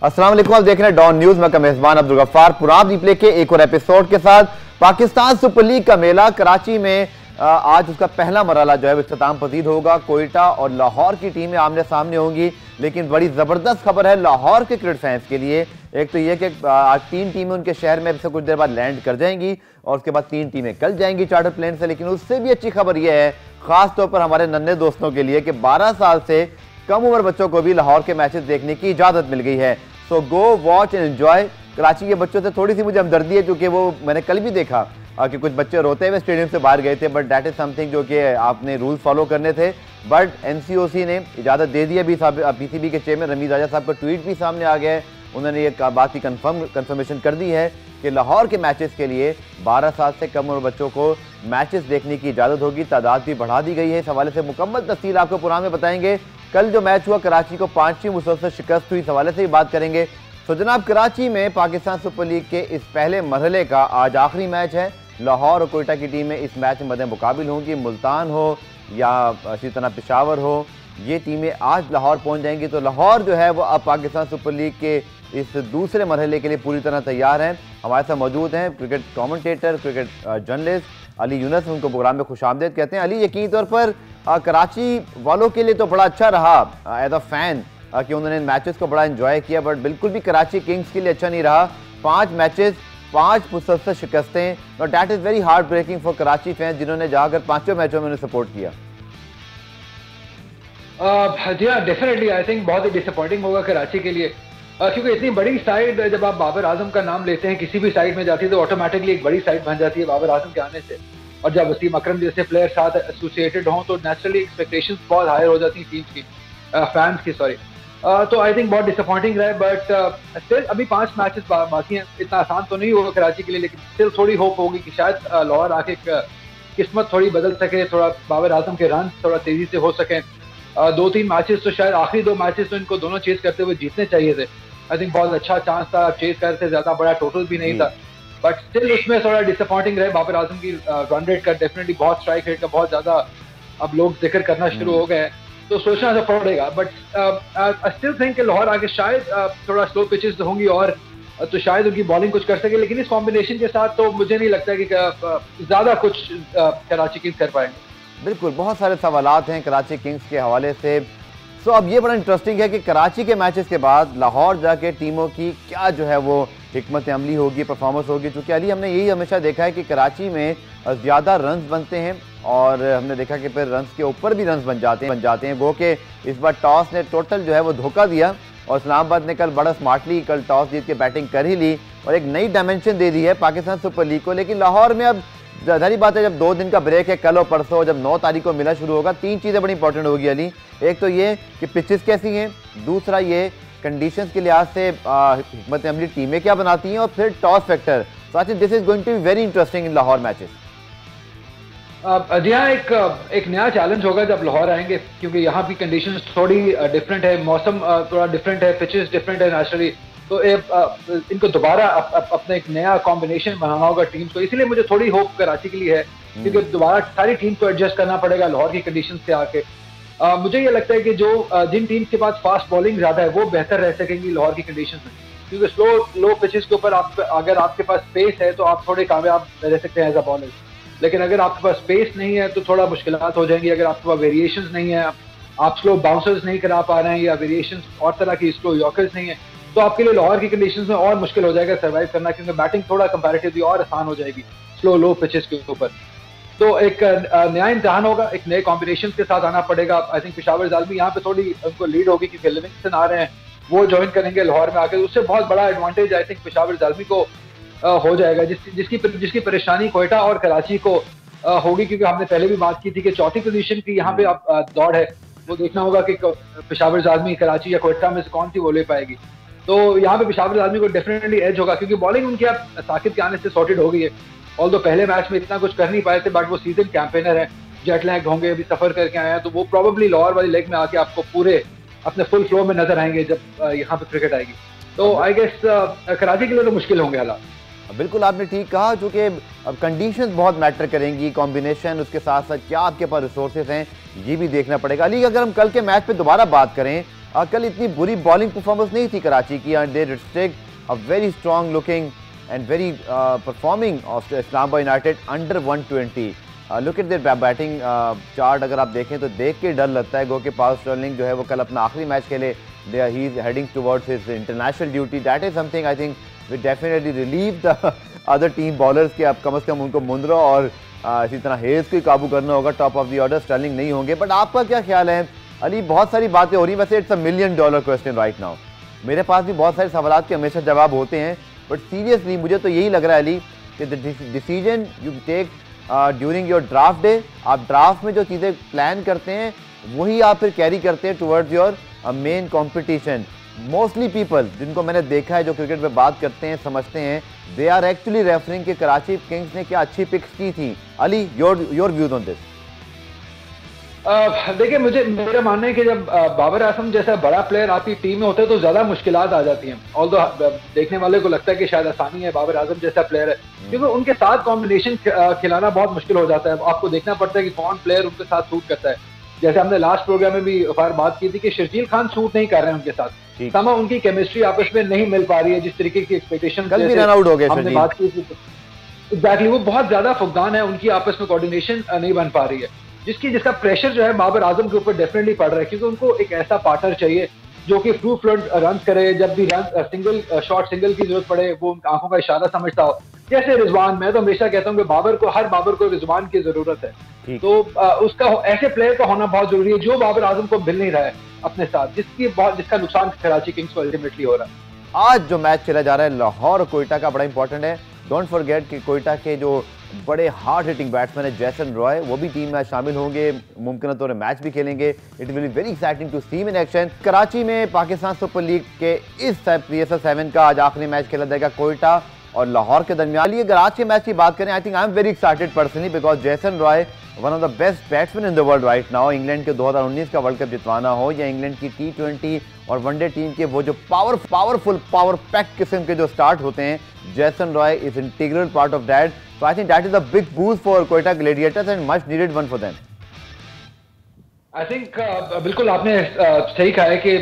अस्सलाम वालेकुम, आप देख रहे हैं डॉन न्यूज। मैं का मेजबान अब्दुल गफ्फार पुराब रिप्ले के एक और एपिसोड के साथ। पाकिस्तान सुपर लीग का मेला कराची में आज उसका पहला मरहला जो है वो इख्तिताम पजीर होगा। कोयटा और लाहौर की टीमें आमने सामने होंगी, लेकिन बड़ी जबरदस्त खबर है लाहौर के क्रिकेट फैंस के लिए। एक तो यह कि आज 3 टीमें उनके शहर में से कुछ देर बाद लैंड कर जाएंगी और उसके बाद 3 टीमें कल जाएंगी चार्टर प्लेन से। लेकिन उससे भी अच्छी खबर यह है, खास तौर पर हमारे नन्हे दोस्तों के लिए, कि 12 साल से कम उम्र बच्चों को भी लाहौर के मैचेस देखने की इजाजत मिल गई है। So go watch and enjoy. Karachi के बच्चों से थोड़ी सी मुझे हमदर्दी है, क्योंकि वो मैंने कल भी देखा कि कुछ बच्चे रोते हुए स्टेडियम से बाहर गए थे, बट दैट इज समथिंग जो कि आपने रूल्स फॉलो करने थे। बट एनसीओसी ने इजाज़त दे दी है। पीसीबी के चेयरमैन रमीज राजा साहब का ट्वीट भी सामने आ गया है। उन्होंने ये बात की कंफर्मेशन कर दी है कि लाहौर के मैचेस के लिए 12 साल से कम उम्र बच्चों को मैचेस देखने की इजाज़त होगी। तादाद भी बढ़ा दी गई है। इस हवाले से मुकम्मल तफसील आपको पुराने में बताएंगे। कल जो मैच हुआ कराची को 5वीं मुसलसल शिकस्त हुई, इस हवाले से ही बात करेंगे। तो जनाब, कराची में पाकिस्तान सुपर लीग के इस पहले मरहले का आज आखिरी मैच है। लाहौर और कोयटा की टीमें इस मैच में मद्दे मुकाबिल होंगी। मुल्तान हो या इसी तरह पेशावर हो, ये टीमें आज लाहौर पहुंच जाएंगी। तो लाहौर जो है वो अब पाकिस्तान सुपर लीग के इस दूसरे मरहले के लिए पूरी तरह तैयार हैं। हमारे साथ मौजूद हैं cricket commentator, cricket journalist Ali Yunus. उनको प्रोग्राम में खुशामदीद कहते हैं। अली, यकीनी तौर पर कराची वालों के लिए तो बड़ा अच्छा रहा एज अ फैन कि उन्होंने मैचेस को बड़ा एंजॉय किया, बट बिल्कुल भी कराची किंग्स के लिए अच्छा नहीं रहा। 5 मैचेस 5 मुसलसल शिकस्तें, और that is very heart breaking for Karachi fans, जिन्होंने जाकर 5 मैचों में उन्हें सपोर्ट किया। जी हाँ, डेफिनेटली आई थिंक बहुत ही डिसअपॉइंटिंग होगा कराची के लिए, क्योंकि इतनी बड़ी साइड, जब आप बाबर आजम का नाम लेते हैं किसी भी साइड में जाती है तो ऑटोमेटिकली एक बड़ी साइड बन जाती है बाबर आजम के आने से। और जब वसीम अकरम जैसे प्लेयर साथ एसोसिएटेड हों तो नेचुरली एक्सपेक्टेशंस बहुत हायर हो जाती हैं टीम्स की, फैंस की, सॉरी। तो आई थिंक बहुत डिसअपॉइंटिंग रहा है, बट स्टिल अभी 5 मैचेस बाकी हैं। इतना आसान तो नहीं होगा कराची के लिए, लेकिन स्टिल थोड़ी होप होगी कि शायद लाहौर आके किस्मत थोड़ी बदल सके, थोड़ा बाबर आजम के रन थोड़ा तेजी से हो सकें। 2-3 मैचेस तो शायद आखिरी 2 मैचेस तो इनको दोनों चेज करते हुए जीतने चाहिए थे। आई थिंक बहुत अच्छा चांस था, चेज करते, ज्यादा बड़ा टोटल भी नहीं था, बट स्टिल उसमें थोड़ा डिसअपॉइंटिंग रहे। बाबर आजम की रन रेट का डेफिनेटली, बहुत स्ट्राइक रेट का बहुत ज्यादा अब लोग जिक्र करना शुरू हो गए हैं, तो सोचना तो पड़ेगा। But I still think Lahore आगे शायद थोड़ा स्लो पिचेस होंगी और तो शायद उनकी बॉलिंग कुछ कर सके, लेकिन इस कॉम्बिनेशन के साथ तो मुझे नहीं लगता कि ज्यादा कुछ कराची किंग्स कर पाएंगे। बिल्कुल, बहुत सारे सवालात हैं कराची किंग्स के हवाले से। सो अब ये बड़ा इंटरेस्टिंग है कि कराची के मैचेस के बाद लाहौर जाके टीमों की क्या जो है वो हिकमत अमली होगी, परफॉर्मेंस होगी। चूँकि अली, हमने यही हमेशा देखा है कि कराची में ज़्यादा रन्स बनते हैं और हमने देखा कि फिर रन्स के ऊपर भी रन्स बन जाते हैं। गो के इस बार टॉस ने टोटल जो है वो धोखा दिया और इस्लामाबाद ने कल बड़ा स्मार्टली कल टॉस जीत के बैटिंग कर ही ली और एक नई डायमेंशन दे दी है पाकिस्तान सुपर लीग को। लेकिन लाहौर में अब जाहिर बात है, जब 2 दिन का ब्रेक है, कल और परसों, जब 9 तारीख को मिला शुरू होगा, 3 चीज़ें बड़ी इंपॉर्टेंट होगी अली। एक तो ये कि पिचेस कैसी हैं, दूसरा ये कंडीशंस के लिहाज से हिकमत अमली टीमें क्या बनाती हैं, और फिर toss factor. So I think this is going to be very interesting in Lahore matches. जी हाँ, एक नया चैलेंज होगा जब लाहौर आएंगे, क्योंकि यहाँ की कंडीशंस थोड़ी डिफरेंट है, मौसम थोड़ा डिफरेंट है, पिचेस डिफरेंट है नेचुरली। तो इनको दोबारा अपना एक नया कॉम्बिनेशन बनाना होगा टीम्स को, इसलिए मुझे थोड़ी होप कराची के लिए है, क्योंकि दोबारा सारी टीम को एडजस्ट करना पड़ेगा लाहौर की कंडीशंस से आके। मुझे ये लगता है कि जो जिन टीम्स के पास फास्ट बॉलिंग ज्यादा है वो बेहतर रह सकेंगी लाहौर की कंडीशंस में, क्योंकि लो पिचेस के ऊपर अगर आपके पास स्पेस है तो आप थोड़े कामयाब रह सकते हैं एज अ बॉलर, लेकिन अगर आपके पास स्पेस नहीं है तो थोड़ा मुश्किलात हो जाएंगी। अगर आपके पास वेरिएशंस नहीं है, आप स्लो बाउंसर्स नहीं करा पा रहे हैं या वेरिएशंस और तरह की स्लो यॉर्कर्स नहीं है, तो आपके लिए लाहौर की कंडीशंस में और मुश्किल हो जाएगा सर्वाइव करना, क्योंकि बैटिंग थोड़ा कंपैरेटिवली और आसान हो जाएगी स्लो लो पिचेस के ऊपर। तो एक नया इम्तिहान होगा, एक नए कॉम्बिनेशन के साथ आना पड़ेगा। आई थिंक पेशावर जालमी यहाँ पे थोड़ी उनको लीड होगी, क्योंकि लिविंगस्टन आ रहे हैं, वो ज्वाइन करेंगे लाहौर में आकर, उससे बहुत बड़ा advantage I think Peshawar Zalmi को हो जाएगा, जिसकी परेशानी कोयटा और कराची को होगी, क्योंकि हमने पहले भी बात की थी कि चौथी पोजीशन की यहाँ पे अब दौड़ है। वो देखना होगा कि पेशावर जालमी कराची या कोयटा में से कौन सी वो ले पाएगी। तो यहाँ पे पेशावर जालमी को डेफिनेटली एज होगा, क्योंकि बॉलिंग उनकी अब साकिब के आने से सॉर्टेड हो गई है। ऑल दो पहले मैच में इतना कुछ कर नहीं पाए थे, बट वो सीजन कैंपेनर है, जेट लैग होंगे, अभी सफर करके आए हैं, तो वो प्रोबेबली लाहौर वाली लेग में आके आपको पूरे अपने फुल फ्लो में नजर आएंगे जब यहाँ पे क्रिकेट आएगी। तो आई गेस कराची के लिए तो मुश्किल होंगे हालात। बिल्कुल, आपने ठीक कहा, चूँकि अब कंडीशंस बहुत मैटर करेंगी, कॉम्बिनेशन, उसके साथ साथ क्या आपके पास रिसोर्सेज हैं, ये भी देखना पड़ेगा। अली, अगर हम कल के मैच पे दोबारा बात करें कल इतनी बुरी बॉलिंग परफॉर्मेंस नहीं थी कराची की, and they restrict a very strong looking and very performing of Islamabad United under 120। Look at there batting chart, अगर आप देखें तो देख के डर लगता है। गो के पास स्टर्लिंग जो है वो कल अपना आखिरी मैच खेले, he is heading towards his international duty. That is something I think we definitely relieve the other team bowlers के, अब कम अज़ कम उनको मुंद्रा और इसी तरह हेज को ही काबू करना होगा। Top of the order Stirling नहीं होंगे। बट आपका क्या ख्याल है अली? बहुत सारी बातें हो रही हैं, वैसे it's $1 million question right now. मेरे पास भी बहुत सारे सवाल के हमेशा जवाब होते हैं, बट सीरियसली मुझे तो यही लग रहा है अली कि the decision you take during your draft day, आप ड्राफ्ट में जो चीज़ें प्लान करते हैं वही आप फिर कैरी करते हैं towards your main competition. Mostly people जिनको मैंने देखा है जो क्रिकेट पे बात करते हैं, समझते हैं, दे आर एक्चुअली रेफरिंग कि कराची किंग्स ने क्या अच्छी पिक्स की थी। Ali, your views on this? देखिए, मेरा मानना है कि जब बाबर आजम जैसा बड़ा प्लेयर आपकी टीम में होता है तो ज्यादा मुश्किलात आ जाती हैं। ऑल्दो देखने वाले को लगता है कि शायद आसानी है, बाबर आजम जैसा प्लेयर है, क्योंकि उनके साथ कॉम्बिनेशन खिलाना बहुत मुश्किल हो जाता है। आपको देखना पड़ता है कि कौन प्लेयर उनके साथ सूट करता है। जैसे हमने लास्ट प्रोग्राम में भी बात की थी कि शर्जील खान सूट नहीं कर रहे हैं उनके साथ, समा उनकी केमिस्ट्री आपस में नहीं मिल पा रही है जिस तरीके की एक्सपेक्टेशन हमने बात की थी। एग्जैक्टली, वो बहुत ज्यादा फुकदान है, उनकी आपस में कोऑर्डिनेशन नहीं बन पा रही है, जिसका प्रेशर जो है बाबर आजम के ऊपर डेफिनेटली पड़ रहा है, क्योंकि उनको एक ऐसा पार्टनर चाहिए जो कि फ्रू फ्लड रन करे। जब भी रन सिंगल की जरूरत पड़े वो आंखों का इशारा समझता हो, जैसे रिजवान। मैं तो हमेशा कहता हूँ कि हर बाबर को रिजवान की जरूरत है, तो उसका ऐसे प्लेयर का होना बहुत जरूरी है जो बाबर आजम को मिल नहीं रहा है अपने साथ, जिसका नुकसान कराची किंग्स को अल्टीमेटली हो रहा है। आज जो मैच खेला जा रहा है लाहौर और कोयटा का, बड़ा इंपॉर्टेंट है। डोंट फॉरगेट कि कोयटा के जो बड़े हार्ड हिटिंग बैट्समैन है जैसन रॉय, वो भी टीम में शामिल होंगे, मुमकिन तौर पर मैच भी खेलेंगे। It will be very exciting to see in action. Karachi में पाकिस्तान सुपर लीग के इस PSL 7 का आज आखिरी मैच खेला जाएगा कोयटा और लाहौर के दरमियान। अगर आज के मैच की बात करें, I think I am very excited personally because Jason Roy one of the best batsman in the world right now. England के 2019 का वर्ल्ड कप जितवाना हो या इंग्लैंड की T20 और वनडे टीम के वो जो पावर पैक किस्म के जो स्टार्ट होते हैं, जैसन Roy is integral part of that. So I think that is a big boost for Quetta Gladiators and much needed one for them. I think बिल्कुल आपने सही कहा है कि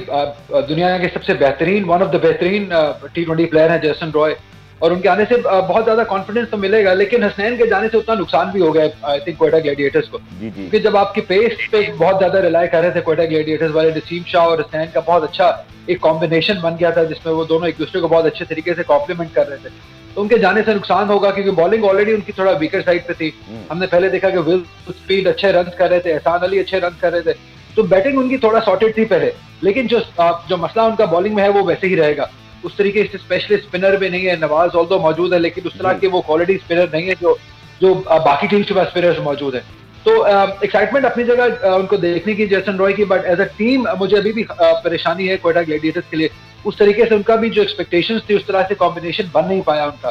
दुनिया के सबसे बेहतरीन वन ऑफ द बेहतरीन T20 प्लेयर हैं जैसन रॉय, और उनके आने से बहुत ज्यादा कॉन्फिडेंस तो मिलेगा, लेकिन हसनैन के जाने से उतना नुकसान भी हो गया आई थिंक क्वेटा ग्लैडिएटर्स को, क्योंकि जब आपकी पेस पे बहुत ज्यादा रिलाई कर रहे थे क्वेटा ग्लैडिएटर्स वाले, नसीम शाह और हसनैन का बहुत अच्छा एक कॉम्बिनेशन बन गया था जिसमें वो दोनों एक दूसरे को बहुत अच्छे तरीके से कॉम्प्लीमेंट कर रहे थे। तो उनके जाने से नुकसान होगा, क्योंकि बॉलिंग ऑलरेडी उनकी थोड़ा वीकर साइड पे थी। हमने पहले देखा कि विल स्पीड अच्छे रन कर रहे थे, एहसान अली अच्छे रन कर रहे थे, तो बैटिंग उनकी थोड़ा सॉर्टेड थी पहले, लेकिन जो मसला उनका बॉलिंग में है वो वैसे ही रहेगा। उस तरीके से स्पेशलिस्ट स्पिनर भी नहीं है, नवाज ऑल्दो मौजूद है, लेकिन उस तरह के वो क्वालिटी स्पिनर नहीं है जो बाकी टीम्स के पास स्पिनर्स मौजूद है। तो एक्साइटमेंट अपनी जगह उनको देखने की जैसन रॉय की, बट एज अ टीम मुझे अभी भी परेशानी है क्वेटा ग्लैडिएटर्स के लिए। उस तरीके से उनका भी जो एक्सपेक्टेशंस थी उस तरह से कॉम्बिनेशन बन नहीं पाया उनका।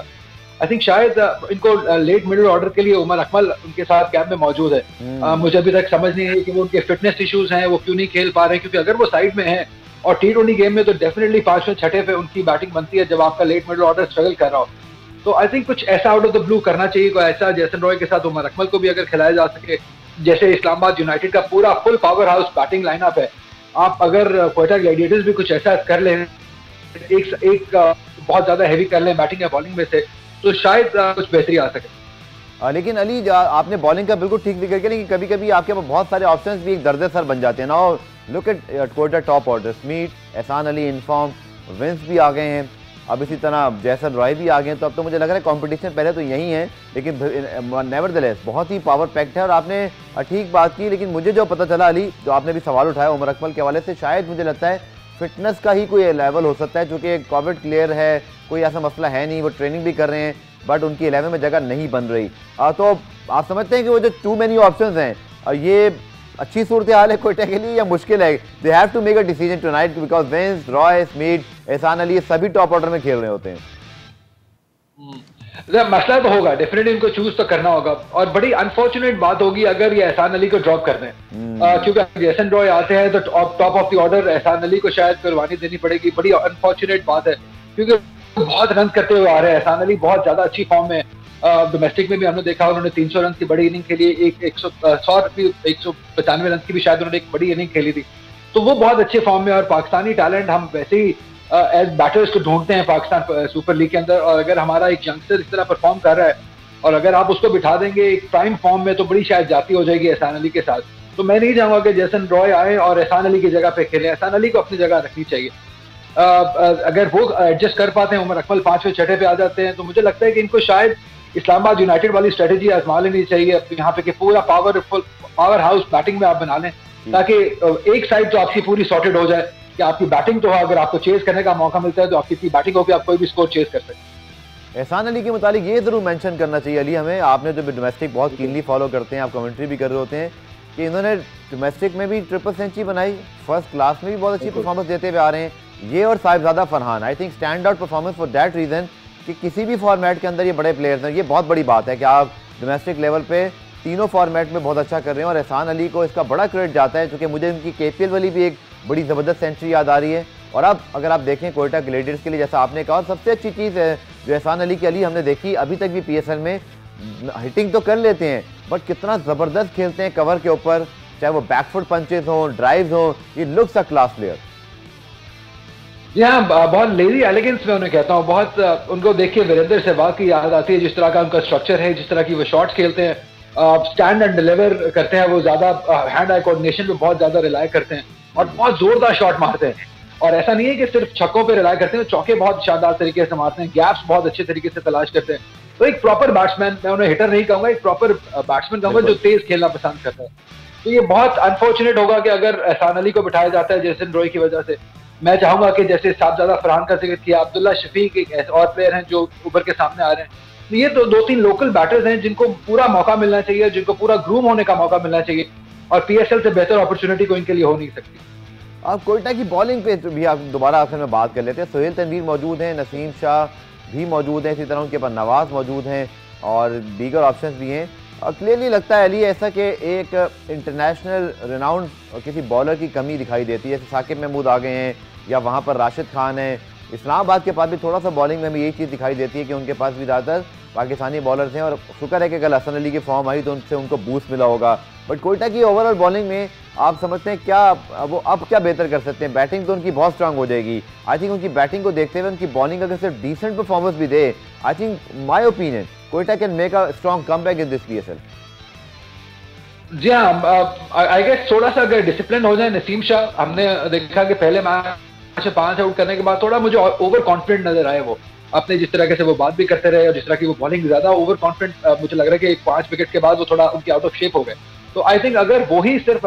आई थिंक शायद इनको लेट मिडिल ऑर्डर के लिए उमर अकमल उनके साथ कैंप में मौजूद है। मुझे अभी तक समझ नहीं है कि वो उनके फिटनेस इश्यूज हैं, वो क्यों नहीं खेल पा रहे हैं, क्योंकि अगर वो साइड में हैं और T20 गेम में तो डेफिनेटली 5वें 6ठे पे उनकी बैटिंग बनती है जब आपका लेट मिडिल ऑर्डर स्ट्रगल कर रहा हो। तो आई थिंक कुछ ऐसा आउट ऑफ द ब्लू करना चाहिए, कोई ऐसा जैसन रॉय के साथ उमर अकमल को भी अगर खिलाया जा सके, जैसे इस्लामाबाद यूनाइटेड का पूरा full power house batting lineup है, आप अगर क्वेटा ग्लैडिएटर्स भी कुछ ऐसा कर लें, एक बहुत ज्यादा हैवी कर लें बैटिंग या बॉलिंग में से, तो शायद कुछ बेहतरी आ सके। लेकिन अली आपने बॉलिंग का बिल्कुल ठीक जिक्र किया, लेकिन कभी कभी आपके पास बहुत सारे ऑप्शंस भी एक दर्द सर बन जाते हैं ना। Look at Quetta top order, Smith, Ehsan Ali inform, wins भी आ गए हैं, अब इसी तरह जैसन रॉय भी आ गए हैं। तो अब तो मुझे लग रहा है कंपटीशन पहले तो यही है, लेकिन नेवरदलेस बहुत ही पावर पैक्ड है। और आपने ठीक बात की, लेकिन मुझे जो पता चला अली, जो आपने भी सवाल उठाया उमर अकमल के हवाले से, शायद मुझे लगता है फिटनेस का ही कोई लेवल हो सकता है, चूँकि कोविड क्लियर है, कोई ऐसा मसला है नहीं, वो ट्रेनिंग भी कर रहे हैं, बट उनकी 11 में जगह नहीं बन रही। तो आप समझते हैं कि वो जो टू मेनी ऑप्शंस हैं, ये अच्छी सूरत हाल है कोयटा के लिए या मुश्किल है? They have to make a decision tonight because Vince, Roy, Smith, Ehsan Ali सभी टॉप ऑर्डर में खेल रहे होते हैं। मसला तो होगा, डेफिनेटली इनको चूज तो करना होगा, और बड़ी अनफॉर्चुनेट बात होगी अगर ये एहसान अली को ड्रॉप कर दें, क्योंकि जैसन रॉय आते हैं तो टॉप ऑफ द ऑर्डर एहसान अली को शायद कुर्बानी देनी पड़ेगी। बड़ी अनफॉर्चुनेट बात है, क्योंककि बहुत रन करते हुए आ रहे हैं एहसान अली, बहुत ज्यादा अच्छी फॉर्म में। डोमेस्टिक में भी हमने देखा उन्होंने 300 रन की बड़ी इनिंग खेली, 195 रन की भी शायद उन्होंने एक बड़ी इनिंग खेली थी। तो वो बहुत अच्छे फॉर्म में, और पाकिस्तानी टैलेंट हम वैसे ही एज बैटर्स को ढूंढते हैं पाकिस्तान सुपर लीग के अंदर, और अगर हमारा एक यंगस्टर इस तरह परफॉर्म कर रहा है और अगर आप उसको बिठा देंगे एक प्राइम फॉर्म में, तो बड़ी शायद जाती हो जाएगी एहसान अली के साथ। तो मैं नहीं चाहूंगा कि जेसन रॉय आए और एहसान अली की जगह पे खेले। एहसान अली को अपनी जगह रखनी चाहिए। अगर वो एडजस्ट कर पाते हैं, उमर अकमल 5वें 6ठे पे आ जाते हैं, तो मुझे लगता है कि इनको शायद इस्लामाबाद यूनाइटेड वाली स्ट्रेटेजी आजमा लेनी चाहिए यहाँ पे कि पूरा पावर हाउस बैटिंग में आप बना लें, ताकि एक साइड तो आपकी पूरी सॉर्टेड हो जाए कि आपकी बैटिंग तो अगर आपको चेज करने का मौका मिलता है तो आपकी इतनी बैटिंग हो कि आप कोई भी स्कोर चेज कर सकते हैं। एहसान अली के मुतालिक ये जरूर मेंशन करना चाहिए अली हमें, आपने जो डोमेस्टिक बहुत कीनली फॉलो करते हैं, आप कमेंट्री भी कर रहे होते हैं, कि इन्होंने डोमेस्टिक में भी ट्रिपल सेंचुरी बनाई, फर्स्ट क्लास में भी बहुत अच्छी परफॉर्मेंस देते हुए आ रहे हैं ये और Sahibzada Farhan. I think stand out performance for that reason कि किसी भी फॉर्मेट के अंदर ये बड़े प्लेयर्स हैं। ये बहुत बड़ी बात है कि आप डोमेस्टिक लेवल पे तीनों फॉर्मेट में बहुत अच्छा कर रहे हैं, और एहसान अली को इसका बड़ा क्रेडिट जाता है, क्योंकि मुझे उनकी KPL वाली भी एक बड़ी ज़बरदस्त सेंचुरी याद आ रही है। और अब अगर आप देखें कोयटा ग्लेडियर्स के लिए, जैसा आपने कहा, सबसे अच्छी चीज़ है जो एहसान अली की हमने देखी अभी तक भी PSL में, हिटिंग तो कर लेते हैं बट कितना ज़बरदस्त खेलते हैं कवर के ऊपर, चाहे वो बैकफुट पंचेस हों, ड्राइव्स हों, ये लुक्स अ क्लास प्लेयर। बहुत लेजी एलिगेंस में उन्हें कहता हूँ, बहुत उनको देख के वीरेंद्र सहवाग की याद आती है, जिस तरह का उनका स्ट्रक्चर है, जिस तरह की वो शॉट्स खेलते हैं, स्टैंड एंड डिलीवर करते हैं, वो ज्यादा हैंड आई कोऑर्डिनेशन पे बहुत ज्यादा रिलाई करते हैं और बहुत जोरदार शॉट मारते हैं। और ऐसा नहीं है कि सिर्फ छक्कों पे रिलाई करते हैं, चौके बहुत शानदार तरीके से मारते हैं, गैप्स बहुत अच्छे तरीके से तलाश करते हैं। तो एक प्रॉपर बैट्समैन, मैं उन्हें हिटर नहीं कहूंगा, एक प्रॉपर बैट्समैन कहूंगा जो तेज खेलना पसंद करता है। तो ये बहुत अनफॉर्चुनेट होगा कि अगर एहसान अली को बिठाया जाता है जेसन रॉय की वजह से। मैं चाहूंगा कि जैसे साहबजादा फरहान का जिक्र किया, अब्दुल्ला शफीक एक ऐसे और प्लेयर हैं जो उभर के सामने आ रहे हैं, ये तो 2-3 लोकल बैटर्स हैं जिनको पूरा मौका मिलना चाहिए, जिनको पूरा ग्रूम होने का मौका मिलना चाहिए, और PSL से बेहतर अपॉर्चुनिटी को इनके लिए हो नहीं सकती। आप कोयटा की बॉलिंग पे भी आप दोबारा आखिर में बात कर लेते हैं। सोहेल तनवीर मौजूद हैं, नसीम शाह भी मौजूद हैं, इसी तरह उनके पास नवाज मौजूद हैं और दीगर ऑप्शंस भी हैं। और क्लियरली लगता है अली ऐसा कि एक इंटरनेशनल रिनाउंड किसी बॉलर की कमी दिखाई देती है, जैसे साकिब महमूद आ गए हैं या वहाँ पर राशिद खान है। इस्लामाबाद के पास भी थोड़ा सा बॉलिंग में भी यही चीज़ दिखाई देती है कि उनके पास भी ज़्यादातर पाकिस्तानी बॉलर्स हैं, और शुक्र है कि कल हसन अली की फॉर्म आई तो उनसे उनको बूस्ट मिला होगा। बट कोयटा की ओवरऑल बॉलिंग में आप समझते हैं क्या वो अब क्या बेहतर कर सकते हैं? बैटिंग तो उनकी बहुत स्ट्रांग हो जाएगी। आई थिंक उनकी बैटिंग को देखते हुए उनकी बॉलिंग अगर सिर्फ डिसेंट परफॉर्मेंस भी दे, I think my opinion Quetta can make a strong comeback in this PSL। जी हाँ, आई गेस थोड़ा सा अगर डिसिप्लिन हो जाए नसीम शाह, हमने देखा कि पहले मैच 5 आउट करने के बाद थोड़ा मुझे ओवर कॉन्फिडेंट नजर आए वो, अपने जिस तरह से वो बात भी करते रहे और जिस तरह की वो बॉलिंग ज्यादा ओवर कॉन्फिडेंट, मुझे लग रहा है कि 5 विकेट के बाद वो थोड़ा उनके आउट ऑफ शेप हो गए। तो आई थिंक अगर वही सिर्फ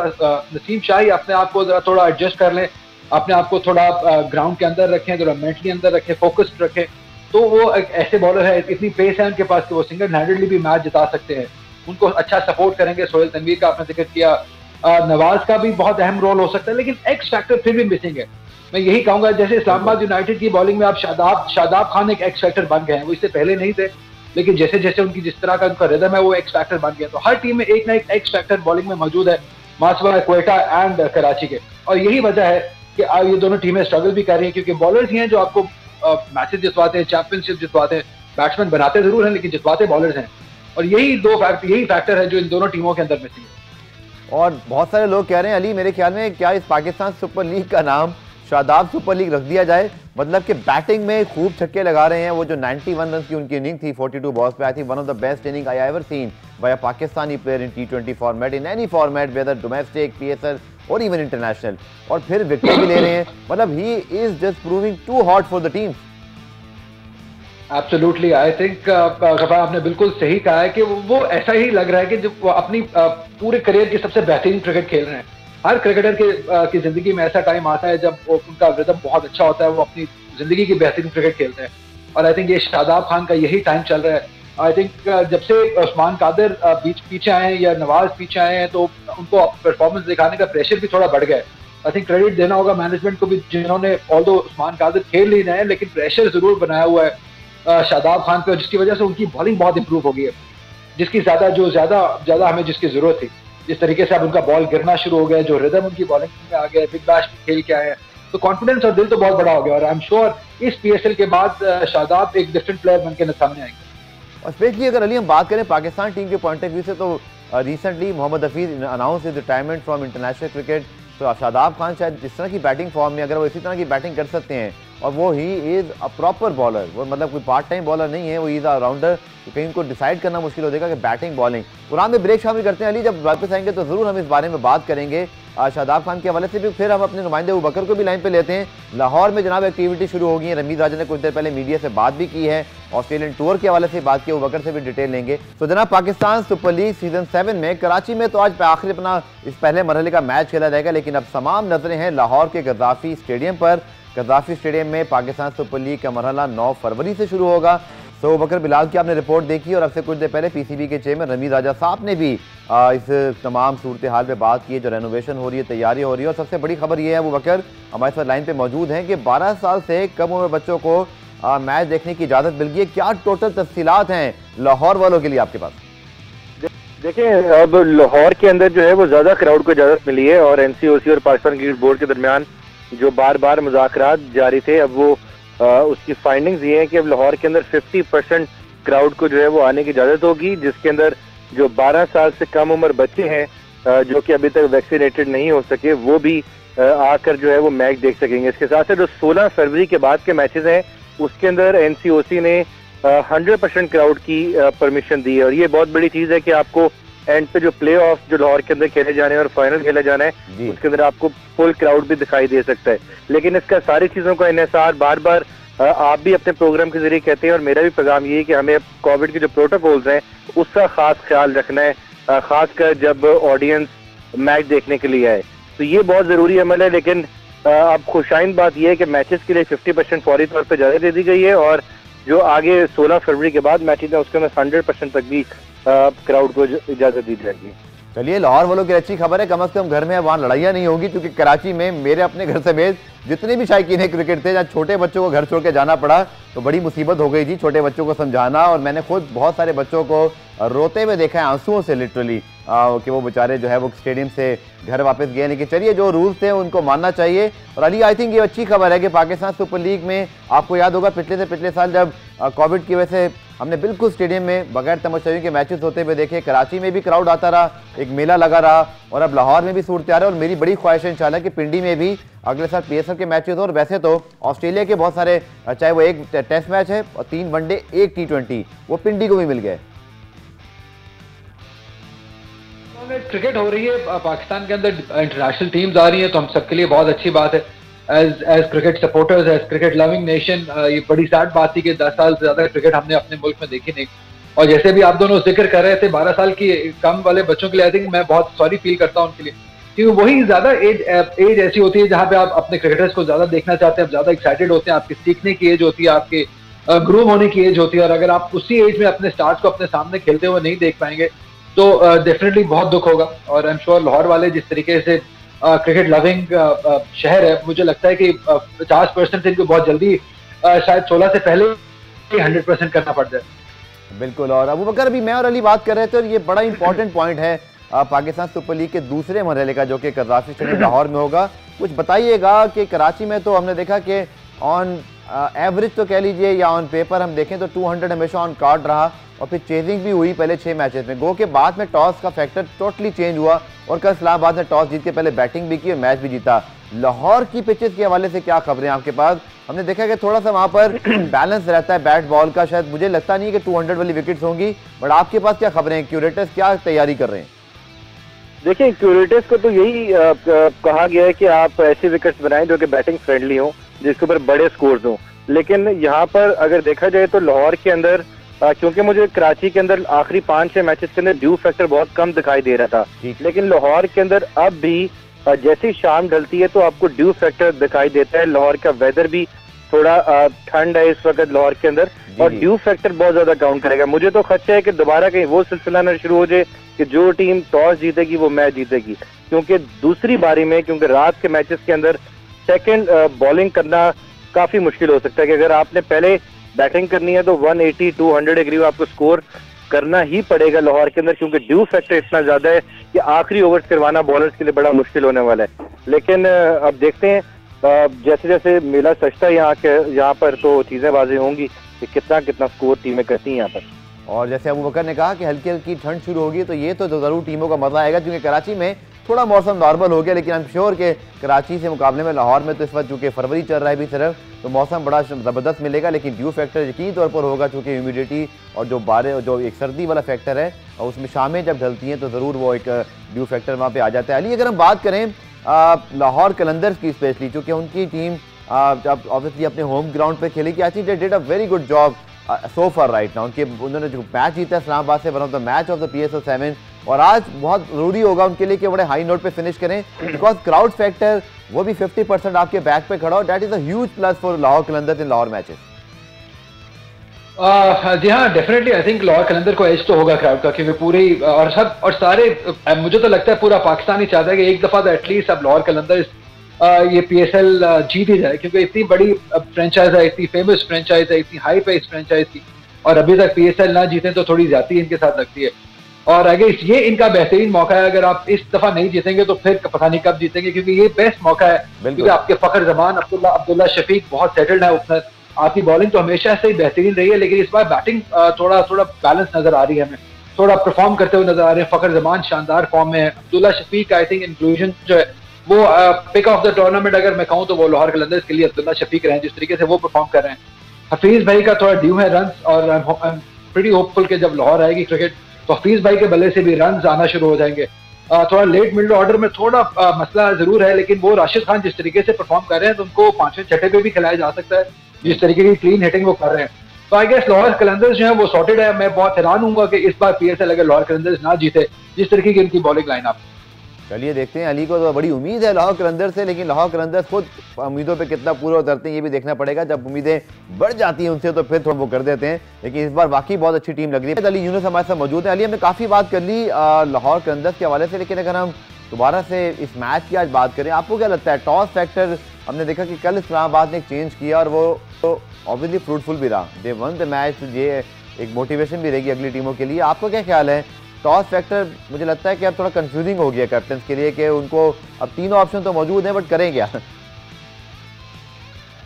नसीम शाह ही अपने आप को थोड़ा एडजस्ट कर लें, अपने आप को थोड़ा ग्राउंड के अंदर रखें, थोड़ा मेंटली अंदर रखें, फोकस्ड रखें, तो वो एक ऐसे बॉलर है, इतनी पेस है उनके पास कि वो सिंगल हैंडेडली भी मैच जिता सकते हैं। उनको अच्छा सपोर्ट करेंगे। सोहेल तनवीर का आपने जिक्र किया, नवाज का भी बहुत अहम रोल हो सकता है, लेकिन एक्स फैक्टर फिर भी मिसिंग है। मैं यही कहूंगा जैसे इस्लामाबाद यूनाइटेड की बॉलिंग में आप शादाब खान एक एक्स फैक्टर बन गए हैं, वो इससे पहले नहीं थे, लेकिन जैसे जैसे उनकी जिस तरह का उनका रिदम है वो एक्स फैक्टर बन गया। तो हर टीम में एक ना एक एक्स फैक्टर बॉलिंग में मौजूद है, मासवा, क्वेटा एंड कराची के। और यही वजह है कि ये दोनों टीमें स्ट्रगल भी कर रही हैं, क्योंकि बॉलर्स ही हैं जो आपको मैचेस जितवाते हैं, चैंपियनशिप जितवाते हैं। बैट्समैन बनाते जरूर हैं लेकिन जितवाते बॉलर्स हैं, और यही फैक्टर है जो इन दोनों टीमों के अंदर मिसिंग है। और बहुत सारे लोग कह रहे हैं अली, मेरे ख्याल में क्या इस पाकिस्तान सुपर लीग का नाम शादाब सुपर लीग रख दिया जाए? मतलब कि बैटिंग में खूब छक्के लगा रहे हैं। वो जो 91 रन की उनकी इनिंग थी 42 बॉल्स पे, I think one of the best inning I ever seen by a Pakistani player in T20 format, in any format, whether domestic, PSL और इवन इंटरनेशनल। और फिर विकेट भी ले रहे हैं, मतलब he is just proving too hot for the team. Absolutely, I think आपने बिल्कुल सही कहा है कि वो ऐसा ही लग रहा है कि जब वो अपनी पूरे करियर की सबसे बेहतरीन क्रिकेट खेल रहे हैं। हर क्रिकेटर की जिंदगी में ऐसा टाइम आता है जब उनका रिदम बहुत अच्छा होता है, वो अपनी जिंदगी की बेहतरीन क्रिकेट खेलते हैं, और आई थिंक ये शादाब खान का यही टाइम चल रहा है। आई थिंक जब से उस्मान कादिर पीछे आए हैं या नवाज पीछे आए हैं, तो उनको परफॉर्मेंस दिखाने का प्रेशर भी थोड़ा बढ़ गया है। आई थिंक क्रेडिट देना होगा मैनेजमेंट को भी, जिन्होंने ऑल्दो उस्मान कादिर खेल नहीं रहे हैं लेकिन प्रेशर जरूर बनाया हुआ है शादाब खान पे, जिसकी वजह से उनकी बॉलिंग बहुत इंप्रूव हो गई है, जिसकी ज्यादा हमें जिसकी जरूरत थी। जिस तरीके से अब उनका बॉल गिरना शुरू हो गया, जो रिदम उनकी बॉलिंग में आ गया, बिग बैश खेल के आए हैं, तो कॉन्फिडेंस और दिल तो बहुत बड़ा हो गया। और आई एम श्योर इस PSL के बाद शादाब एक डिफरेंट प्लेयर बनकर सामने आएंगे। और स्पेशली अगर अली हम बात करें पाकिस्तान टीम के पॉइंट ऑफ व्यू से, तो recently Mohammad Hafeez announce his retirement from international cricket. तो शादाब खान शायद जिस तरह की बैटिंग फॉर्म में, अगर वो इसी तरह की बैटिंग कर सकते हैं, और वो he is a proper bowler, वो मतलब कोई पार्ट टाइम बॉलर नहीं है, वो इज़ अ राउंडर, तो कहीं उनको डिसाइड करना मुश्किल हो जाएगा कि बैटिंग बॉलिंग। कुरान में ब्रेक शामिल करते हैं अली, जब वापस आएंगे तो ज़रूर हम इस बारे में बात करेंगे शादाब खान के हवाले से भी। फिर हम अपने नुमाइंदे अबू बकर को भी लाइन पे लेते हैं। लाहौर में जनाब एक्टिविटी शुरू हो गई है, रमीज राजा ने कुछ देर पहले मीडिया से बात भी की है, ऑस्ट्रेलियन टूर के हवाले से बात की, अबू बकर से भी डिटेल लेंगे। तो जनाब पाकिस्तान सुपर लीग सीजन 7 में कराची में तो आज आखिरी अपना इस पहले मरहले का मैच खेला जाएगा, लेकिन अब तमाम नजरें हैं लाहौर के गद्दाफी स्टेडियम पर। गद्दाफी स्टेडियम में पाकिस्तान सुपर लीग का मरहला 9 फरवरी से शुरू होगा। तो बकर बिलाल की आपने रिपोर्ट देखी, और अब से कुछ देर पहले पीसीबी के चेयरमैन रमीज राजा साहब ने भी इस तमाम सूरत हाल पे बात की है, जो रेनोवेशन हो रही है, तैयारी हो रही है। और सबसे बड़ी खबर ये है अबू बकर, हमारे साथ लाइन पे मौजूद हैं, कि 12 साल से कम उम्र बच्चों को मैच देखने की इजाज़त मिल गई है। क्या टोटल तफसीलात हैं लाहौर वालों के लिए आपके पास? देखिए, अब लाहौर के अंदर जो है वो ज़्यादा क्राउड को इजाज़त मिली है, और एनसीओसी और पाकिस्तान क्रिकेट बोर्ड के दरमियान जो बार बार मुज़ाकरात जारी थे, अब वो उसकी फाइंडिंग्स ये है कि अब लाहौर के अंदर 50% क्राउड को जो है वो आने की इजाज़त होगी, जिसके अंदर जो 12 साल से कम उम्र बच्चे हैं जो कि अभी तक वैक्सीनेटेड नहीं हो सके, वो भी आकर जो है वो मैच देख सकेंगे। इसके साथ साथ जो 16 फरवरी के बाद के मैचेस हैं उसके अंदर एनसीओसी ने 100% क्राउड की परमिशन दी है, और ये बहुत बड़ी चीज़ है कि आपको एंड पे जो प्ले ऑफ जो लाहौर के अंदर खेले जाने और फाइनल खेला जाना है उसके अंदर आपको फुल क्राउड भी दिखाई दे सकता है। लेकिन इसका सारी चीज़ों का इन्हिसार बार बार आप भी अपने प्रोग्राम के जरिए कहते हैं, और मेरा भी पैगाम ये है कि हमें कोविड के जो प्रोटोकॉल्स हैं उसका खास ख्याल रखना है, खासकर जब ऑडियंस मैच देखने के लिए आए, तो ये बहुत ज़रूरी अमल है। लेकिन अब खुशाइन बात यह है कि मैचेस के लिए 50% फौरी तौर पर इजाज़त दे दी गई है, और जो आगे 16 फरवरी के बाद मैचेस हैं उसके अंदर 100% तक भी क्राउड को इजाज़त दी जाएगी। चलिए, लाहौर वालों की अच्छी खबर है, कम से कम घर में वहाँ लड़ाइयाँ नहीं होगी, क्योंकि कराची में मेरे अपने घर समेत जितने भी शायकीन क्रिकेट थे, जहाँ छोटे बच्चों को घर छोड़ के जाना पड़ा तो बड़ी मुसीबत हो गई थी छोटे बच्चों को समझाना, और मैंने खुद बहुत सारे बच्चों को रोते हुए देखा है, आंसुओं से लिटरली, कि वो बेचारे जो है वो स्टेडियम से घर वापस गए। लेकिन चलिए, जो रूल्स थे उनको मानना चाहिए। और अली, आई थिंक ये अच्छी खबर है कि पाकिस्तान सुपर लीग में आपको याद होगा पिछले से पिछले साल जब कोविड की वजह से हमने बिल्कुल स्टेडियम में बगैर तमाशाइयों के मैचेस होते हुए देखे, कराची में भी क्राउड आता रहा, एक मेला लगा रहा, और अब लाहौर में भी सूरत आ रहा है। और मेरी बड़ी ख्वाहिश है इंशाल्लाह कि पिंडी में भी अगले साल पीएसएल के मैचेस हो। और वैसे तो ऑस्ट्रेलिया के बहुत सारे, चाहे वो एक टेस्ट मैच है और 3 वनडे 1 T20, वो पिंडी को भी मिल गए। क्रिकेट हो रही है पाकिस्तान के अंदर, इंटरनेशनल टीम्स आ रही हैं, तो हम सबके लिए बहुत अच्छी बात है। As cricket supporters, as cricket loving nation, ये बड़ी सैड बात थी कि 10 साल से ज्यादा क्रिकेट हमने अपने मुल्क में देखी नहीं। और जैसे भी आप दोनों जिक्र कर रहे थे 12 साल की कम वाले बच्चों के लिए, आई थिंक मैं बहुत सॉरी फील करता हूँ उनके लिए, क्योंकि वही ज्यादा एज ऐसी होती है जहाँ पे आप अपने क्रिकेटर्स को ज्यादा देखना चाहते हैं, आप ज्यादा एक्साइटेड होते हैं, आपकी सीखने की एज होती है, आपके ग्रूम होने की एज होती है। और अगर आप उसी एज में अपने स्टार्स को अपने सामने खेलते हुए नहीं देख पाएंगे तो डेफिनेटली बहुत दुख होगा। और आई एम श्योर लाहौर वाले जिस तरीके से क्रिकेट लविंग शहर है, मुझे लगता है कि 50% इनको बहुत जल्दी शायद 16 से पहले 100% करना पड़ जाए। बिल्कुल। और अबू बकर, अभी मैं और अली बात कर रहे थे, और ये बड़ा इंपॉर्टेंट पॉइंट है पाकिस्तान सुपर लीग के दूसरे मरहले का, जो कि गद्दाफी स्टेडियम लाहौर में होगा। कुछ बताइएगा कि कराची में तो हमने देखा कि ऑन एवरेज तो कह लीजिए या ऑन पेपर हम देखें तो 200 हमेशा ऑन कार्ड रहा, और फिर चेजिंग भी हुई पहले 6 मैचेस में। गो के बाद में टॉस का फैक्टर टोटली चेंज हुआ, और कल इस्लामाबाद ने टॉस जीत के पहले बैटिंग भी की और मैच भी जीता। लाहौर की पिचेस के हवाले से क्या खबरें आपके पास? हमने देखा कि थोड़ा सा वहाँ पर बैलेंस रहता है बैट बॉल का, शायद मुझे लगता नहीं कि 200 वाली विकेट्स होंगी, बट आपके पास क्या खबरें हैं? क्यूरेटर्स क्या तैयारी कर रहे हैं? देखिए, क्यूरेटर्स को तो यही कहा गया है कि आप ऐसी विकेट्स बनाएं जो कि बैटिंग फ्रेंडली हो, जिसके ऊपर बड़े स्कोर्स हों। लेकिन यहाँ पर अगर देखा जाए तो लाहौर के अंदर, क्योंकि मुझे कराची के अंदर आखिरी 5-6 मैचेस के अंदर ड्यू फैक्टर बहुत कम दिखाई दे रहा था, लेकिन लाहौर के अंदर अब भी जैसे ही शाम ढलती है तो आपको ड्यू फैक्टर दिखाई देता है। लाहौर का वेदर भी थोड़ा ठंड है इस वक्त लाहौर के अंदर, और ड्यू फैक्टर बहुत ज्यादा काउंट करेगा। मुझे तो खदशा है कि दोबारा कहीं वो सिलसिला न शुरू हो जाए कि जो टीम टॉस जीतेगी वो मैच जीतेगी, क्योंकि दूसरी बारी में, क्योंकि रात के मैचेस के अंदर सेकंड बॉलिंग करना काफी मुश्किल हो सकता है कि अगर आपने पहले बैटिंग करनी है तो 180-200 के करीब आपको स्कोर करना ही पड़ेगा लाहौर के अंदर, क्योंकि ड्यू फैक्टर इतना ज्यादा है कि आखिरी ओवर्स करवाना बॉलर्स के लिए बड़ा मुश्किल होने वाला है। लेकिन अब देखते हैं जैसे जैसे मेला सजता है यहाँ पर तो चीजें वाज़ेह होंगी कि कितना स्कोर टीमें करती हैं यहाँ पर। और जैसे अबू बकर ने कहा कि हल्की हल्की ठंड शुरू होगी, तो ये तो जरूर टीमों का मजा आएगा, क्योंकि कराची में थोड़ा मौसम नॉर्मल हो गया, लेकिन आई एम श्योर के कराची से मुकाबले में लाहौर में तो इस वक्त चूंकि फरवरी चल रहा है भी सिर्फ, तो मौसम बड़ा ज़बरदस्त मिलेगा, लेकिन ड्यू फैक्टर यकीनी तौर पर होगा चूँकि ह्यूमिडिटी और जो बारिश जो एक सर्दी वाला फैक्टर है और उसमें शामें जब ढलती हैं तो ज़रूर वो एक ड्यू फैक्टर वहाँ पर आ जाता है। अली, अगर हम बात करें लाहौर कलंदर्स की स्पेशली, चूँकि उनकी टीम जब ऑब्वियसली अपने होम ग्राउंड पे खेली कि I think they did a very good job so far right now. उन्होंने जो मैच जीता इस्लामाबाद से, one of the match of the PSL 7, और आज बहुत जरूरी होगा उनके लिए कि बड़े हाई नोट पे फिनिश करें, बिकॉज क्राउड फैक्टर वो भी 50% आपके बैक पे खड़ा हो, that is a huge plus for Lahore Qalandars in Lahore matches. जी हाँ, definitely I think Lahore Qalandar को एज तो होगा क्राउड का, क्योंकि पूरी और सारे मुझे तो लगता है पूरा पाकिस्तान ही चाहता है कि एक दफा तो एटलीस्ट अब लाहौर कलंदर ये PSL जीत ही जाए, क्योंकि इतनी बड़ी फ्रेंचाइज है, इतनी फेमस फ्रेंचाइज है, इतनी हाई पे इस फ्रेंचाइज की, और अभी तक PSL ना जीतें तो थोड़ी ज्यादा इनके साथ लगती है। और अगर ये इनका बेहतरीन मौका है, अगर आप इस दफा नहीं जीतेंगे तो फिर पता नहीं कब जीतेंगे, क्योंकि ये बेस्ट मौका है, क्योंकि आपके फखर जमान अब्दुल्ला शफीक बहुत सेटल्ड है ओपनर, आपकी बॉलिंग तो हमेशा से ही बेहतरीन रही है, लेकिन इस बार बैटिंग थोड़ा बैलेंस नजर आ रही है, हमें थोड़ा परफॉर्म करते हुए नजर आ रहे हैं। फखर जमान शानदार फॉर्म में है, Abdullah Shafique I think inclusion जो है वो पिक ऑफ द टूर्नामेंट अगर मैं कहूँ तो वो लाहौर कलंदर्स के लिए अब्दुल्ला शफीक रहे हैं, जिस तरीके से वो परफॉर्म कर रहे हैं। हफीज भाई का थोड़ा ड्यू है रन, और आई एम प्रीटी होपफुल कि जब लाहौर आएगी क्रिकेट तो हफीज भाई के बल्ले से भी रन आना शुरू हो जाएंगे। थोड़ा लेट मिडल ऑर्डर में थोड़ा मसला जरूर है, लेकिन वो राशिद खान जिस तरीके से परफॉर्म कर रहे हैं तो उनको 5वें छठे पे भी खिलाया जा सकता है, जिस तरीके की क्लीन हिटिंग वो कर रहे हैं। तो आई गेस लाहौर कलंदर्स जो है वो सॉर्टेड है। मैं बहुत हैरान हूंगा कि इस बार PSL अगर लाहौर कलंदर्स ना जीते, जिस तरीके की इनकी बॉलिंग लाइनअप। चलिए देखते हैं, अली को तो बड़ी उम्मीद है लाहौर कलंदर्स से, लेकिन लाहौर कलंदर्स खुद उम्मीदों पे कितना पूरा उतरते हैं ये भी देखना पड़ेगा। जब उम्मीदें बढ़ जाती हैं उनसे तो फिर थोड़ा वो कर देते हैं, लेकिन इस बार वाकई बहुत अच्छी टीम लग रही है। अली यूनुस हमारे साथ मौजूद है। अली, हमने काफ़ी बात कर ली लाहौर कलंदर्स के हवाले से, लेकिन अगर हम दोबारा से इस मैच की आज बात करें, आपको क्या लगता है टॉस फैक्टर? हमने देखा कि कल इस्लामाबाद ने एक चेंज किया और वो तो ऑब्वियसली फ्रूटफुल भी रहा, दे वन द मैच, ये एक मोटिवेशन भी रहेगी अगली टीमों के लिए। आपको क्या ख्याल है? टॉस फैक्टर मुझे लगता है कि अब थोड़ा कंफ्यूजिंग हो गया कैप्टन के लिए कि उनको अब तीनों ऑप्शन तो मौजूद हैं, बट करें क्या?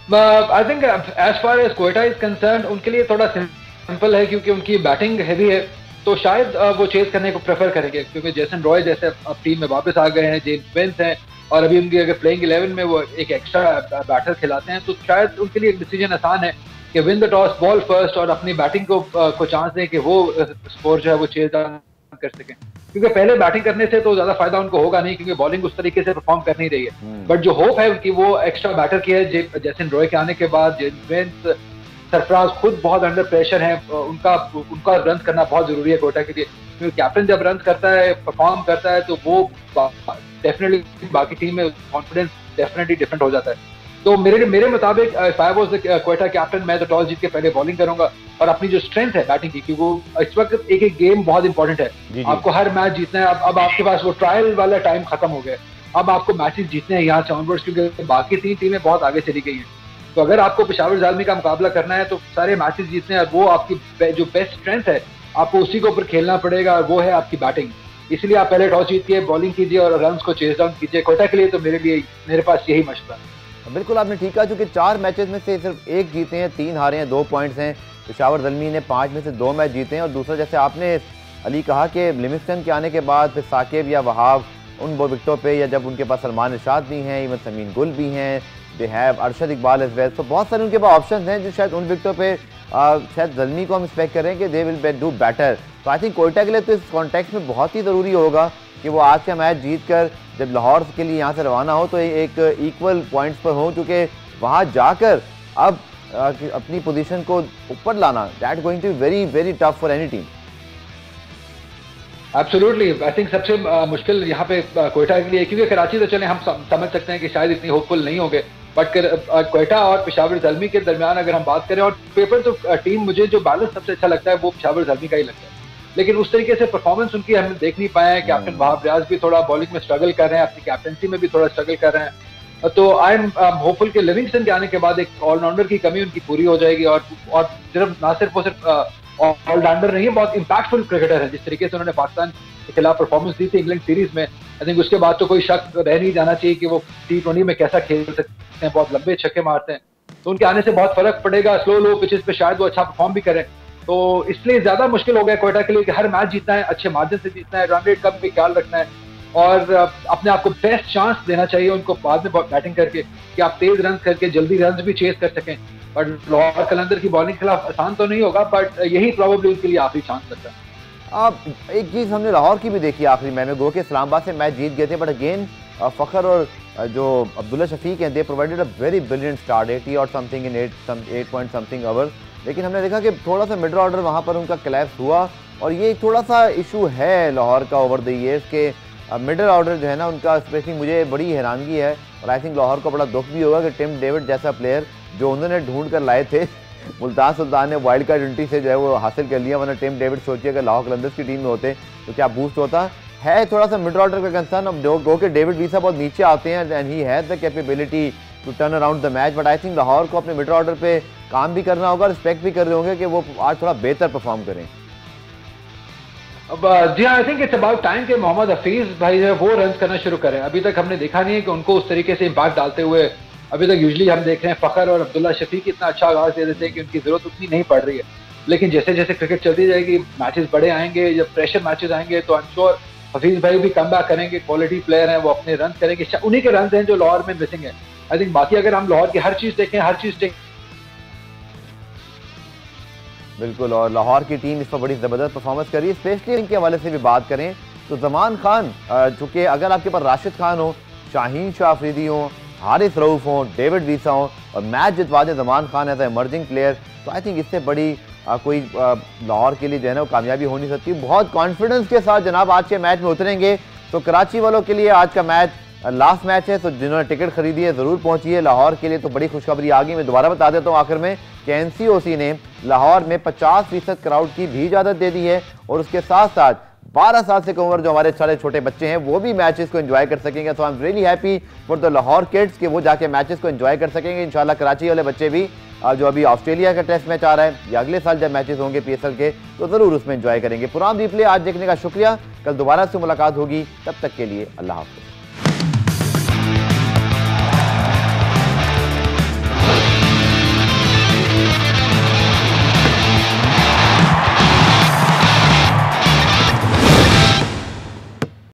I think as far as Quetta is concern उनके लिए थोड़ा सिंपल है, क्योंकि उनकी बैटिंग हैवी है, तो शायद वो चेज करने को प्रेफर करेंगे, क्योंकि जेसन रॉय जैसे अब टीम में वापस आ गए हैं, जेम्स विंस हैं, और अभी उनकी अगर प्लेइंग 11 में वो एक एक्स्ट्रा बैटर खिलाते हैं, तो शायद उनके लिए एक डिसीजन आसान है कि win the toss, ball first, और अपनी बैटिंग को चांस दें कि वो स्कोर जो है वो चेज कर सकें, क्योंकि पहले बैटिंग करने से तो ज्यादा फायदा उनको होगा नहीं, क्योंकि बॉलिंग उस तरीके से परफॉर्म कर नहीं रही है। बट जो होप है कि वो एक्स्ट्रा बैटर की है, जेसन रॉय के आने के बाद जेम्स विंस, सरफराज खुद बहुत अंडर प्रेशर है, उनका रन करना बहुत जरूरी है कोटा के लिए, क्योंकि कैप्टन जब रन करता है, परफॉर्म करता है, तो वो डेफिनेटली बाकी टीम में कॉन्फिडेंस डेफिनेटली डिफरेंट हो जाता है। तो मेरे मुताबिक if I was the Quetta captain, मैं तो टॉस जीत के पहले बॉलिंग करूंगा, और अपनी जो स्ट्रेंथ है बैटिंग की, क्योंकि वो इस वक्त एक गेम बहुत इंपॉर्टेंट है, आपको हर मैच जीतना है। अब आपके पास वो ट्रायल वाला टाइम खत्म हो गया, अब आपको मैचेस जीतने हैं यहाँ से ऑनवर्ड्स, क्योंकि बाकी 3 टीमें बहुत आगे चली गई हैं। तो अगर आपको पेशावर ज़ालमी का मुकाबला करना है तो सारे मैचेस जीतने हैं, वो आपकी जो बेस्ट स्ट्रेंथ है आपको उसी के ऊपर खेलना पड़ेगा, वो है आपकी बैटिंग। इसलिए आप पहले टॉस जीतिए, बॉलिंग कीजिए और रन को चेज डाउन कीजिए। कोटा के लिए तो मेरे पास यही मशवरा है। बिल्कुल आपने ठीक कहा, क्योंकि 4 मैचेस में से सिर्फ 1 जीते हैं, 3 हारे हैं, 2 पॉइंट्स हैं। पेशावर ज़ल्मी ने 5 में से 2 मैच जीते हैं, और दूसरा जैसे आपने अली कहा कि लिविंगस्टन के आने के बाद फिर साकिब या वहाब उन विकेटों पे, या जब उनके पास सलमान इरशाद भी हैं, इवन समीन गुल भी हैं, they have Arshad Iqbal as well, तो बहुत सारे उनके पास ऑप्शन हैं जो शायद उन विकेटों पे शायद ज़ल्मी को हम एक्सपेक्ट करें कि दे विल डू बेटर। तो आई थिंक कोयटा के लिए तो इस कॉन्टेक्स्ट में बहुत ही ज़रूरी होगा कि वो आज का मैच जीत कर जब लाहौर के लिए यहाँ से रवाना हो तो एक इक्वल पॉइंट्स पर हो, क्योंकि वहाँ जाकर अब अपनी पोजीशन को ऊपर लाना, that going to be very very tough for any team. Absolutely, I think सबसे मुश्किल यहाँ पे कोयटा के लिए, क्योंकि कराची तो चले हम समझ सकते हैं कि शायद इतनी होपफुल नहीं होंगे, बट कोयटा और पेशावर ज़ल्मी के दरमियान अगर हम बात करें, और पेपर तो टीम मुझे जो बैलेंस सबसे अच्छा लगता है वो पेशावर ज़ल्मी का ही लगता है, लेकिन उस तरीके से परफॉर्मेंस उनकी हम देख नहीं पाए हैं। कैप्टन वहाब रियाज भी थोड़ा बॉलिंग में स्ट्रगल कर रहे हैं, अपनी कैप्टनसी में भी थोड़ा स्ट्रगल कर रहे हैं। तो आई एम होपफुल कि लिविंगस्टन के आने के बाद एक ऑलराउंडर की कमी उनकी पूरी हो जाएगी, और सिर्फ ना सिर्फ वो सिर्फ ऑलराउंडर नहीं है, बहुत इंपैक्टफुल क्रिकेटर है। जिस तरीके से उन्होंने पाकिस्तान के खिलाफ परफॉर्मेंस दी थी इंग्लैंड सीरीज में, आई थिंक उसके बाद तो कोई शक रह नहीं जाना चाहिए कि वो T20 में कैसा खेल सकते हैं, बहुत लंबे छक्के मारते हैं। तो उनके आने से बहुत फर्क पड़ेगा, स्लो पिचेस पे शायद वो अच्छा परफॉर्म भी करें। तो इसलिए ज्यादा मुश्किल हो गया कोयटा के लिए कि हर मैच जीतना है, अच्छे मार्जिन से जीतना है, रन रेट का भी ख्याल रखना है। और अपने आप को बेस्ट चांस देना चाहिए उनको बाद में बैटिंग करके कि आप तेज रन करके जल्दी रन भी चेस कर सकें। बट लाहौर कलंदर की बॉलिंग के खिलाफ आसान तो नहीं होगा, बट यही प्रॉब्लली उनके लिए आखिरी चांस लगता है। अब एक चीज हमने लाहौर की भी देखी आखिरी मैच में, गो के इस्लामाबाद से मैच जीत गए थे, बट अगेन फखर और जो अब्दुल्ला शफीक हैं, दे provided a very brilliant start 80 और something in 8 point something over. लेकिन हमने देखा कि थोड़ा सा मिडल ऑर्डर वहाँ पर उनका क्लैप्स हुआ, और ये एक थोड़ा सा इशू है लाहौर का ओवर द ईयर्स के मिडल ऑर्डर जो है ना उनका, स्पेशली मुझे बड़ी हैरानगी है। और आई थिंक लाहौर को बड़ा दुख भी होगा कि टिम डेविड जैसा प्लेयर जो उन्होंने ढूंढ कर लाए थे, मुल्तान सुल्तान ने वाइल्ड कार्ड एंट्री से जो है वो हासिल कर लिया, वरना टिम डेविड सोचिए अगर लाहौर कलंदर्स की टीम में होते तो क्या बूस्ट होता है। थोड़ा सा मिडल ऑर्डर का कंसर्न। अब गो के डेविड वीसा बहुत नीचे आते हैं and he has the capability to turn around the match, but I think Lahore को अपने मिडल ऑर्डर पे काम भी करना होगा, रिस्पेक्ट भी कर रहे होंगे कि वो आज थोड़ा बेहतर परफॉर्म करें। अब जी I think it's about time कि मोहम्मद हफीज भाई जो है वो रन करना शुरू करें। अभी तक हमने देखा नहीं है कि उनको उस तरीके से इम्पैक्ट डालते हुए। अभी तक यूजुअली हम देख रहे हैं फखर और अब्दुल्ला शफीक इतना अच्छा आगाज दे देते हैं कि उनकी जरूरत उतनी नहीं पड़ रही है। लेकिन जैसे जैसे क्रिकेट चलती जाएगी, मैचेस बड़े आएंगे, जब प्रेशर मैचेस आएंगे तो आई एम श्योर हफीज भाई भी कम बैक करेंगे। क्वालिटी प्लेयर हैं, वो अपने रन करेंगे, उन्हीं के रन हैं जो लाहौर में मिसिंग है। आई थिंक बाकी अगर हम लाहौर की हर चीज देखें, हर चीज बिल्कुल, और लाहौर की टीम इस पर बड़ी ज़बरदस्त परफॉर्मेंस करी है। स्पेशली इनके हवाले से भी बात करें तो जमान खान, चूँकि अगर आपके पास राशिद खान हो, शाहीन शाह अफरीदी हो, हारिस रऊफ हो, डेविड वीसा हो और मैच जितवा दें Zaman Khan as a emerging player, तो आई थिंक इससे बड़ी कोई लाहौर के लिए जो है ना वो कामयाबी हो नहीं सकती। बहुत कॉन्फिडेंस के साथ जनाब आज के मैच में उतरेंगे। तो कराची वालों के लिए आज का मैच लास्ट मैच है, तो जिन्होंने टिकट खरीदी है ज़रूर पहुंचिए। लाहौर के लिए तो बड़ी खुशखबरी आ गई। मैं दोबारा बता देता हूँ आखिर में कि एनसीओसी ने लाहौर में 50% क्राउड की भी इजाज़त दे दी है, और उसके साथ साथ 12 साल से कम उम्र जो हमारे सारे छोटे बच्चे हैं वो भी मैचेस को एंजॉय कर सकेंगे। So I am really happy for the Lahore kids कि वो जाके मैचेस को एंजॉय कर सकेंगे। इंशाल्लाह कराची वाले बच्चे भी जो अभी ऑस्ट्रेलिया का टेस्ट मैच आ रहा है या अगले साल जब मैचेस होंगे पीएसएल के, तो ज़रूर उसमें एंजॉय करेंगे। पुराना रिप्ले आज देखने का शुक्रिया। कल दोबारा से मुलाकात होगी, तब तक के लिए अल्लाह हाफ़िज़।